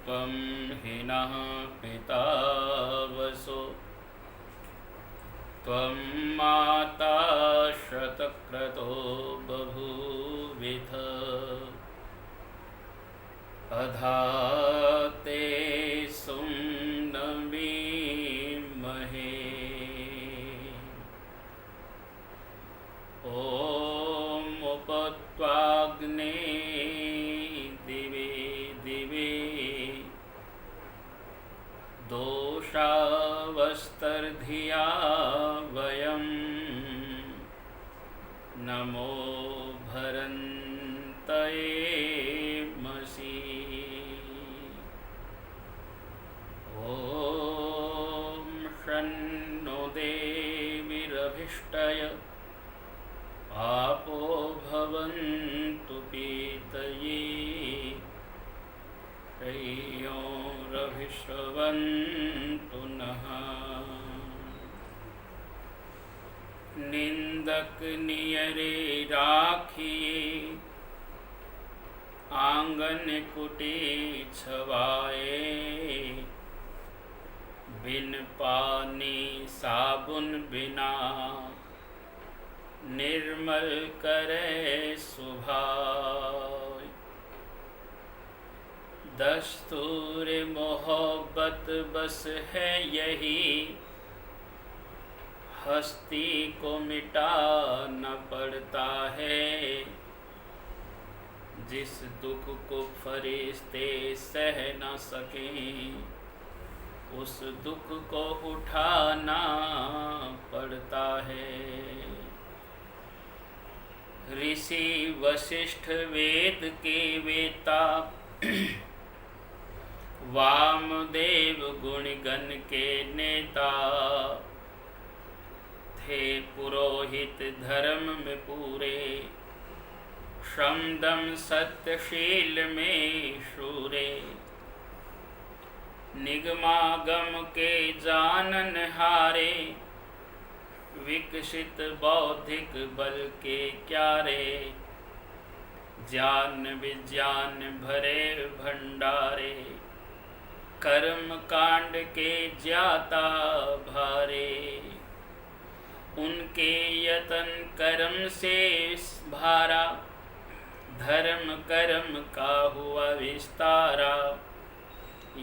त्वं हिनः पिता वसो त्वं माता शतक्रतो बभूविथ अधाते सुम्नमीमहे ॐ उपत्वाग्ने दिवे दिवे दोषावस्तर्धिया वयं नमो भरन्तये मसि ॐ शन्नो देवीरभिष्टय आपो भवन्तु पीतये रविश्रवन्तु नः निंदक नियरे राखिए आंगन कुटी छवाए बिन पानी साबुन बिना निर्मल करे सुभाय दस्तूर मोहब्बत बस है यही हस्ती को मिटाना पड़ता है जिस दुख को फरिश्ते सह न सकें उस दुख को उठाना पड़ता है। ऋषि वशिष्ठ वेद के वेता वामदेव गुणगण के नेता थे पुरोहित धर्म में पूरे श्रमदम सत्यशील में शूरे निगमागम के जानन हारे विकसित बौद्धिक बल के क्यारे ज्ञान विज्ञान भरे भंडारे कर्म कांड के ज्ञाता भारे उनके यतन कर्म से भारा धर्म कर्म का हुआ विस्तारा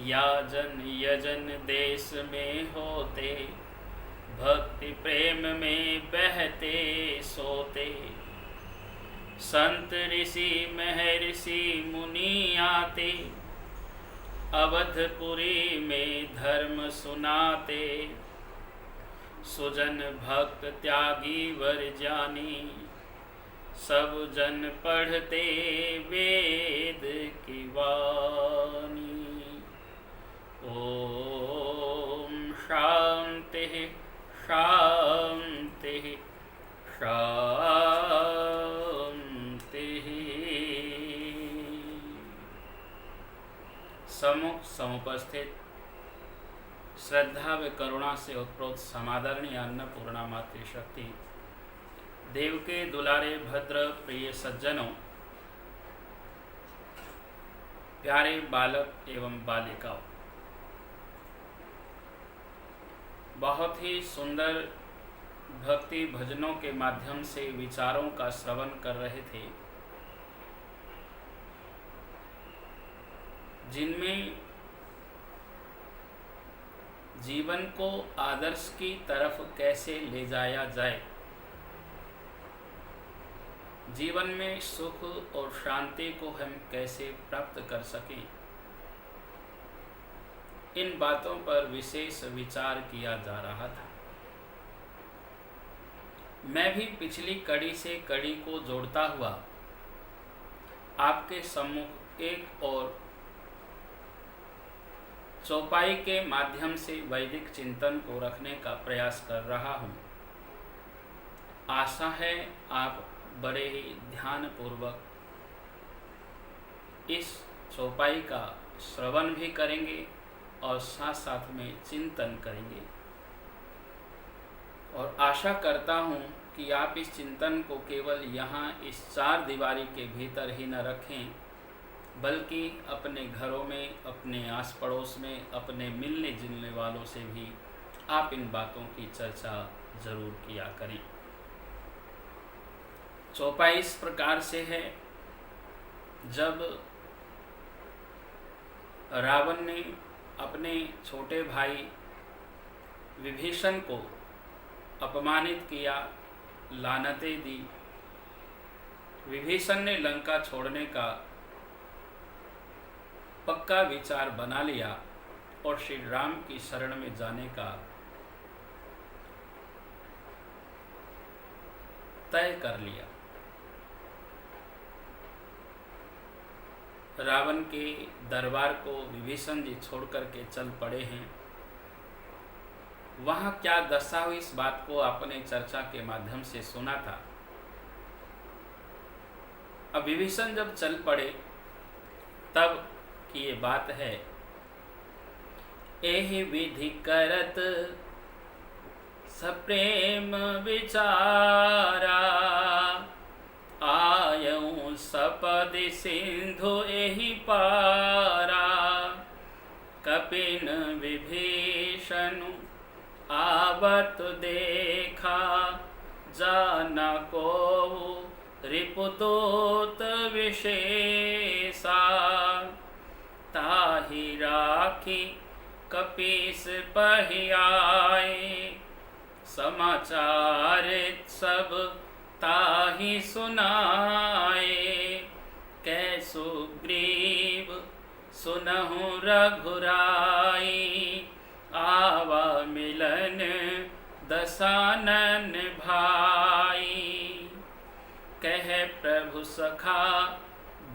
याजन यजन देश में होते भक्ति प्रेम में बहते सोते संत ऋषि महर्षि मुनि आते अवधपुरी में धर्म सुनाते सुजन भक्त त्यागी वर जानी सब जन पढ़ते वेद की वाणी। ओम शांति शांति शांति। सम्मुख समुपस्थित श्रद्धा व करुणा से उत्प्रोत समादरणीय अन्नपूर्णा मातृशक्ति देव के दुलारे भद्र प्रिय सज्जनों, प्यारे बालक एवं बालिकाओं, बहुत ही सुंदर भक्ति भजनों के माध्यम से विचारों का श्रवण कर रहे थे, जिनमें जीवन को आदर्श की तरफ कैसे ले जाया जाए, जीवन में सुख और शांति को हम कैसे प्राप्त कर सकें, इन बातों पर विशेष विचार किया जा रहा था। मैं भी पिछली कड़ी से कड़ी को जोड़ता हुआ आपके सम्मुख एक और चौपाई के माध्यम से वैदिक चिंतन को रखने का प्रयास कर रहा हूँ। आशा है आप बड़े ही ध्यानपूर्वक इस चौपाई का श्रवण भी करेंगे और साथ साथ में चिंतन करेंगे। और आशा करता हूँ कि आप इस चिंतन को केवल यहाँ इस चार दीवारी के भीतर ही न रखें, बल्कि अपने घरों में, अपने आस पड़ोस में, अपने मिलने जुलने वालों से भी आप इन बातों की चर्चा जरूर किया करें। चौपाई इस प्रकार से है, जब रावण ने अपने छोटे भाई विभीषण को अपमानित किया, लानतें दी, विभीषण ने लंका छोड़ने का पक्का विचार बना लिया और श्री राम की शरण में जाने का तय कर लिया। रावण के दरबार को विभीषण जी छोड़ करके चल पड़े हैं। वहां क्या दशा हुई, इस बात को आपने चर्चा के माध्यम से सुना था। अब विभीषण जब चल पड़े तब की ये बात है, एहि विधि करत सप्रेम विचारा, आयऊं सपदि सिंधु एहि पारा, कपिन विभीषण आवत देखा, जाना को रिपुदूत विशेषा, ताहि राखी कपीस पहियाए, समाचार सब ताहि सुनाए, कै सुग्रीव सुनहु रघुराई, आवा मिलन दसानन भाई, कह प्रभु सखा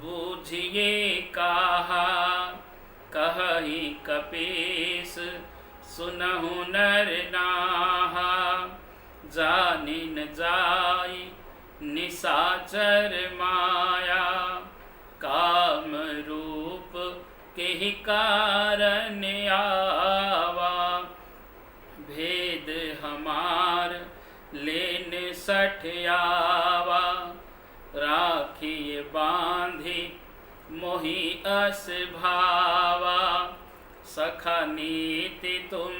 बूझिए काहा, कहहि कपीस सुनहु नर नाहा, जानि न जाई निशाचर माया, काम रूप केहि कारण आवा, भेद हमार लेन सठियावा, राखिए बांधि मोहि अस भावा, सखा नीति तुम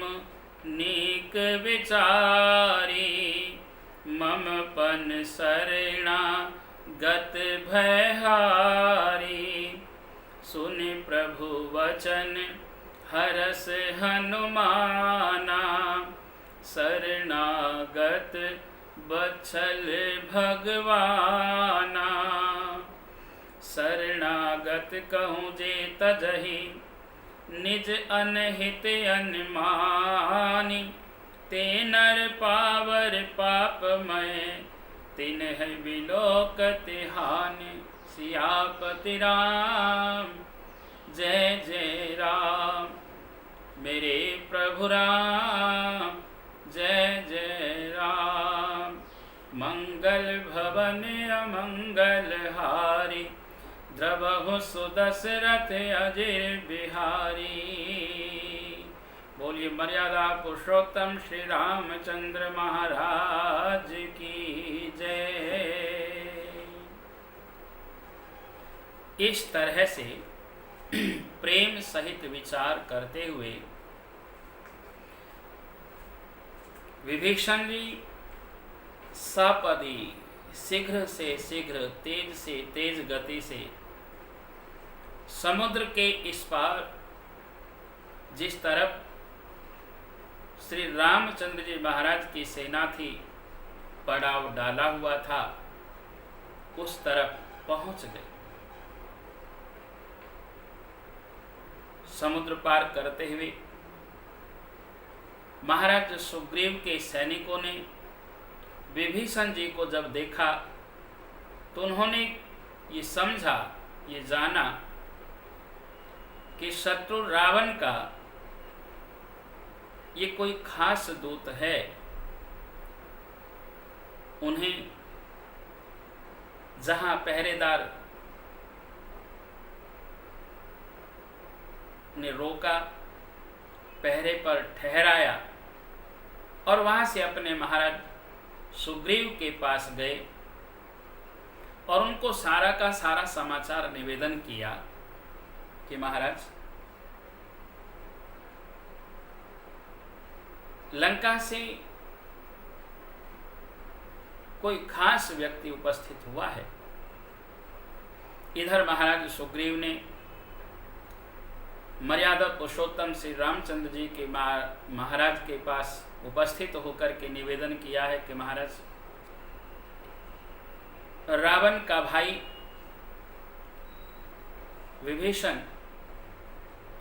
नीक विचारी, मम पन शरणा गत भयहारी, सुन प्रभु वचन हरस हनुमाना, शरणागत बत्सल भगवाना, शरणागत कहूँ जे तजहि निज अनहित अनमानी, ते नर पावर पापमय तिन्ह बिलोकत हानि, सियापति राम जय जय राम, मेरे प्रभु राम जय जय राम, मंगल भवन अमंगल हारी, द्रवहु सुदशरथ अजय बिहारी। बोलिए मर्यादा पुरुषोत्तम श्री रामचंद्र महाराज की जय। इस तरह से प्रेम सहित विचार करते हुए विभीषण जी सपदी शीघ्र से शीघ्र, तेज से तेज गति से समुद्र के इस पार जिस तरफ श्री रामचंद्र जी महाराज की सेना थी, पड़ाव डाला हुआ था, उस तरफ पहुंच गए। समुद्र पार करते हुए महाराज सुग्रीव के सैनिकों ने विभीषण जी को जब देखा तो उन्होंने ये समझा, ये जाना कि शत्रु रावण का ये कोई खास दूत है। उन्हें जहां पहरेदार ने रोका, पहरे पर ठहराया और वहां से अपने महाराज सुग्रीव के पास गए और उनको सारा का सारा समाचार निवेदन किया कि महाराज, लंका से कोई खास व्यक्ति उपस्थित हुआ है। इधर महाराज सुग्रीव ने मर्यादा पुरुषोत्तम श्री रामचंद्र जी के महाराज के पास उपस्थित होकर के निवेदन किया है कि महाराज, रावण का भाई विभीषण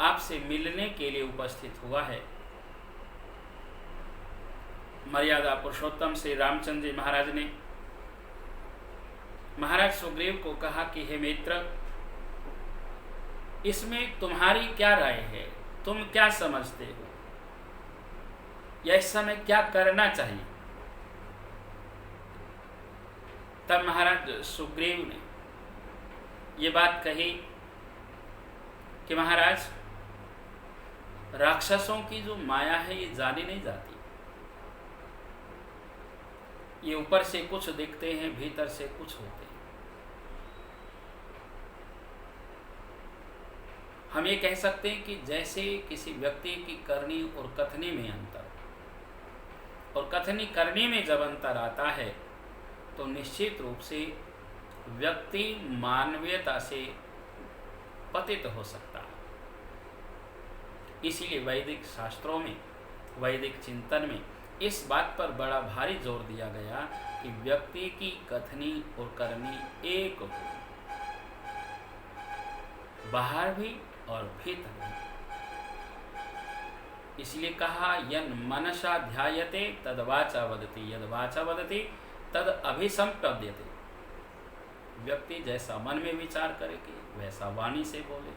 आपसे मिलने के लिए उपस्थित हुआ है। मर्यादा पुरुषोत्तम श्री रामचंद्र जी महाराज ने महाराज सुग्रीव को कहा कि हे मित्र, इसमें तुम्हारी क्या राय है? तुम क्या समझते हो? या इस समय क्या करना चाहिए? तब महाराज सुग्रीव ने ये बात कही कि महाराज, राक्षसों की जो माया है ये जानी नहीं जाती। ये ऊपर से कुछ दिखते हैं, भीतर से कुछ होते हैं। हम ये कह सकते हैं कि जैसे किसी व्यक्ति की करनी और कथनी में अंतर, और कथनी करनी में जब अंतर आता है तो निश्चित रूप से व्यक्ति मानवीयता से पतित हो सकता है। इसीलिए वैदिक शास्त्रों में, वैदिक चिंतन में इस बात पर बड़ा भारी जोर दिया गया कि व्यक्ति की कथनी और करनी एक हो, बाहर भी और भीतर भी। इसलिए कहा, यन मनसा ध्यायते तद वाचा वदति, यद वाचा वदति तद अभिसंपद्यते। व्यक्ति जैसा मन में विचार करेगी वैसा वाणी से बोले,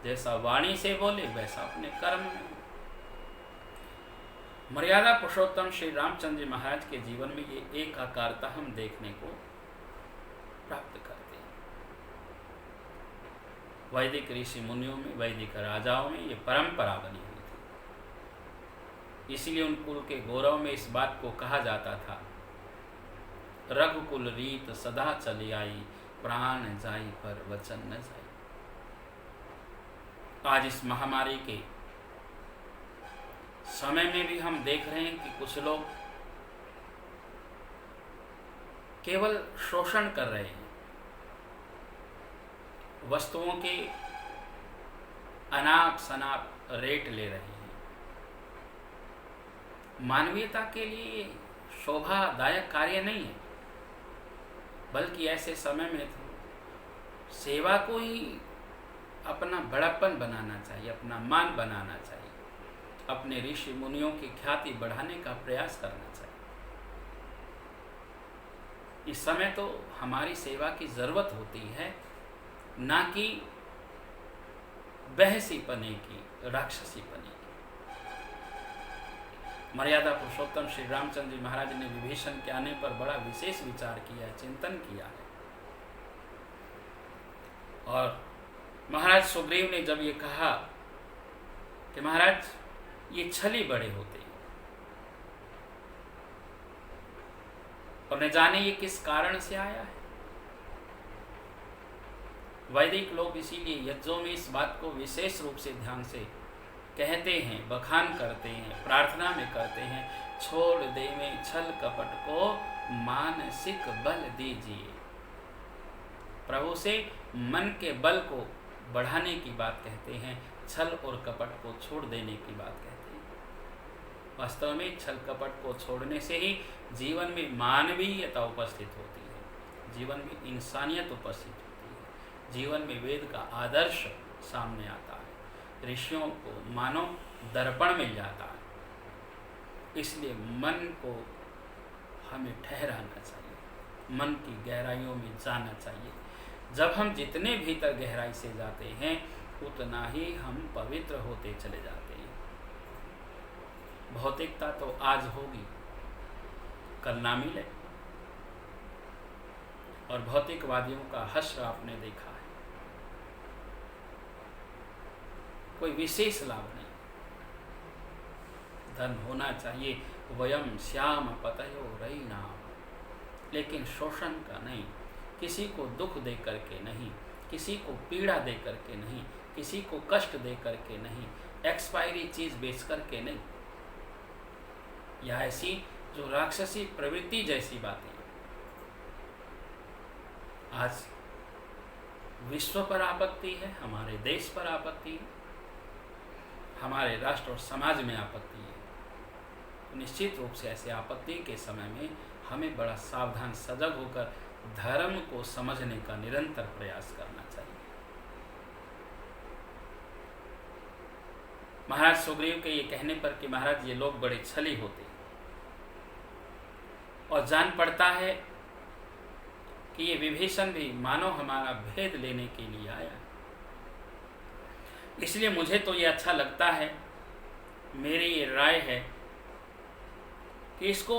जैसा वाणी से बोले वैसा अपने कर्म में। मर्यादा पुरुषोत्तम श्री रामचंद्र जी महाराज के जीवन में ये एक आकारता हम देखने को प्राप्त करते हैं। वैदिक ऋषि मुनियों में, वैदिक राजाओं में ये परंपरा बनी हुई थी। इसलिए उन कुल के गौरव में इस बात को कहा जाता था, रघुकुल रीत सदा चली आई, प्राण जाई पर वचन न जाई। आज इस महामारी के समय में भी हम देख रहे हैं कि कुछ लोग केवल शोषण कर रहे हैं, वस्तुओं के अनाप शनाप रेट ले रहे हैं। मानवीयता के लिए शोभादायक कार्य नहीं है, बल्कि ऐसे समय में तो सेवा को ही अपना बड़ापन बनाना चाहिए, अपना मान बनाना चाहिए, अपने ऋषि मुनियों की ख्याति बढ़ाने का प्रयास करना चाहिए। इस समय तो हमारी सेवा की जरूरत होती है, ना कि बहसीपने की, राक्षसीपने की। मर्यादा पुरुषोत्तम श्री रामचंद्र जी महाराज ने विभीषण के आने पर बड़ा विशेष विचार किया है, चिंतन किया है। और महाराज सुग्रीव ने जब ये कहा कि महाराज ये छली बड़े होते हैं, और न जाने ये किस कारण से आया है। वैदिक लोग इसीलिए यज्ञों में इस बात को विशेष रूप से ध्यान से कहते हैं, बखान करते हैं, प्रार्थना में करते हैं, छोड़ दे में छल कपट को मानसिक बल दीजिए। प्रभु से मन के बल को बढ़ाने की बात कहते हैं, छल और कपट को छोड़ देने की बात कहते हैं। वास्तव में छल कपट को छोड़ने से ही जीवन में मानवीयता उपस्थित होती है, जीवन में इंसानियत उपस्थित होती है, जीवन में वेद का आदर्श सामने आता है, ऋषियों को मानो दर्पण मिल जाता है। इसलिए मन को हमें ठहराना चाहिए, मन की गहराइयों में जाना चाहिए। जब हम जितने भीतर गहराई से जाते हैं उतना ही हम पवित्र होते चले जाते हैं। भौतिकता तो आज होगी, कल ना मिले। और भौतिकवादियों का हश्र आपने देखा है, कोई विशेष लाभ नहीं। धन होना चाहिए, वयम श्याम पतयो रैणाम, लेकिन शोषण का नहीं, किसी को दुख दे करके नहीं, किसी को पीड़ा दे करके नहीं, किसी को कष्ट दे करके नहीं, एक्सपायरी चीज बेच करके नहीं, या ऐसी जो राक्षसी प्रवृत्ति जैसी बातें। आज विश्व पर आपत्ति है, हमारे देश पर आपत्ति है, हमारे राष्ट्र और समाज में आपत्ति है। तो निश्चित रूप से ऐसे आपत्ति के समय में हमें बड़ा सावधान सजग होकर धर्म को समझने का निरंतर प्रयास करना चाहिए। महाराज सुग्रीव के ये कहने पर कि महाराज ये लोग बड़े छली होते और जान पड़ता है कि ये विभीषण भी मानो हमारा भेद लेने के लिए आया, इसलिए मुझे तो ये अच्छा लगता है, मेरी ये राय है कि इसको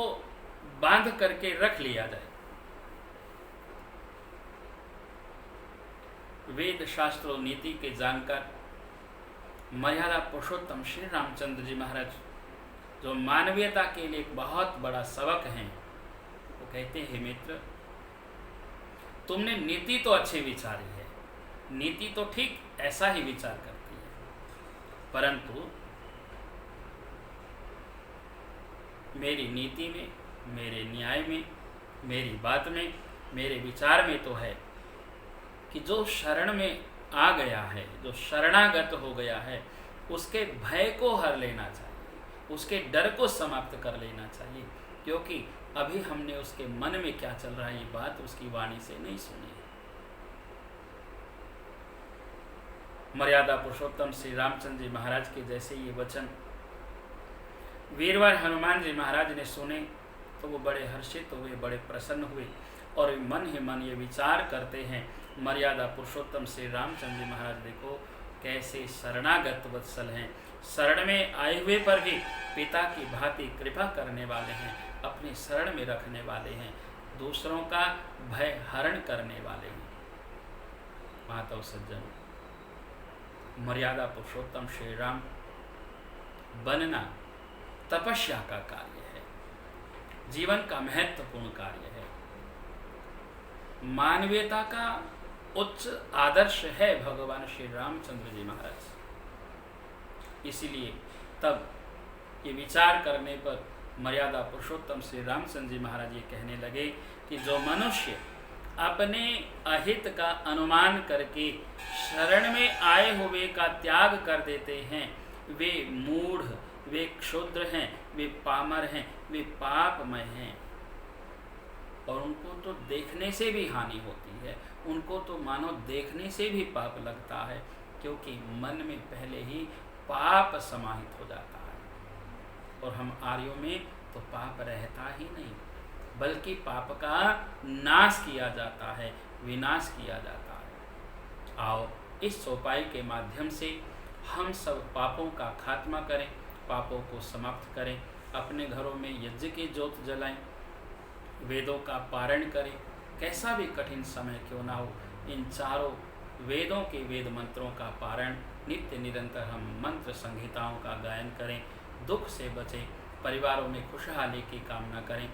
बांध करके रख लिया जाए। वेद शास्त्रों नीति के जानकर मर्यादा पुरुषोत्तम श्री रामचंद्र जी महाराज, जो मानवीयता के लिए एक बहुत बड़ा सबक है, वो कहते हैं, मित्र तुमने नीति तो अच्छी विचारी है, नीति तो ठीक ऐसा ही विचार करती है, परंतु मेरी नीति में, मेरे न्याय में, मेरी बात में, मेरे विचार में तो है कि जो शरण में आ गया है, जो शरणागत हो गया है, उसके भय को हर लेना चाहिए, उसके डर को समाप्त कर लेना चाहिए, क्योंकि अभी हमने उसके मन में क्या चल रहा है ये बात उसकी वाणी से नहीं सुनी है। मर्यादा पुरुषोत्तम श्री रामचंद्र जी महाराज के जैसे ये वचन वीरवर हनुमान जी महाराज ने सुने तो वो बड़े हर्षित हुए, बड़े प्रसन्न हुए और मन ही मन ये विचार करते हैं, मर्यादा पुरुषोत्तम श्री रामचंद्र जी महाराज देखो कैसे शरणागत वत्सल हैं, शरण में आए हुए पर भी पिता की भांति कृपा करने वाले हैं, अपने शरण में रखने वाले हैं, दूसरों का भय हरण करने वाले हैं। माता सज्जन, मर्यादा पुरुषोत्तम श्री राम बनना तपस्या का कार्य है, जीवन का महत्वपूर्ण कार्य है, मानवीयता का उच्च आदर्श है भगवान श्री रामचंद्र जी महाराज। इसीलिए तब ये विचार करने पर मर्यादा पुरुषोत्तम श्री रामचंद्र जी महाराज ये कहने लगे कि जो मनुष्य अपने अहित का अनुमान करके शरण में आए हुए का त्याग कर देते हैं, वे मूढ़, वे क्षुद्र हैं, वे पामर हैं, वे पापमय हैं, और उनको तो देखने से भी हानि होती है, उनको तो मानो देखने से भी पाप लगता है, क्योंकि मन में पहले ही पाप समाहित हो जाता है। और हम आर्यों में तो पाप रहता ही नहीं, बल्कि पाप का नाश किया जाता है, विनाश किया जाता है। आओ इस चौपाई के माध्यम से हम सब पापों का खात्मा करें, पापों को समाप्त करें, अपने घरों में यज्ञ की ज्योत जलाएं, वेदों का पारण करें, कैसा भी कठिन समय क्यों ना हो, इन चारों वेदों के वेद मंत्रों का पारण नित्य निरंतर हम मंत्र संहिताओं का गायन करें, दुख से बचें, परिवारों में खुशहाली की कामना करें,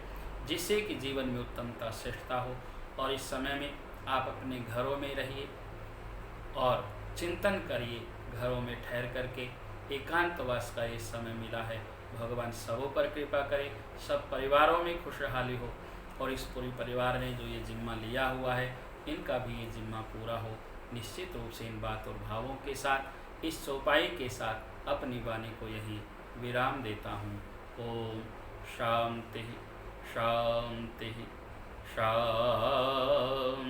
जिससे कि जीवन में उत्तमता श्रेष्ठता हो। और इस समय में आप अपने घरों में रहिए और चिंतन करिए, घरों में ठहर करके एकांतवास का ये समय मिला है, भगवान सबों पर कृपा करे, सब परिवारों में खुशहाली हो, और इस पूरी परिवार ने जो ये जिम्मा लिया हुआ है इनका भी ये जिम्मा पूरा हो। निश्चित रूप से इन बात और भावों के साथ, इस चौपाई के साथ अपनी वाणी को यही विराम देता हूँ। ओम शांति शांति शांति।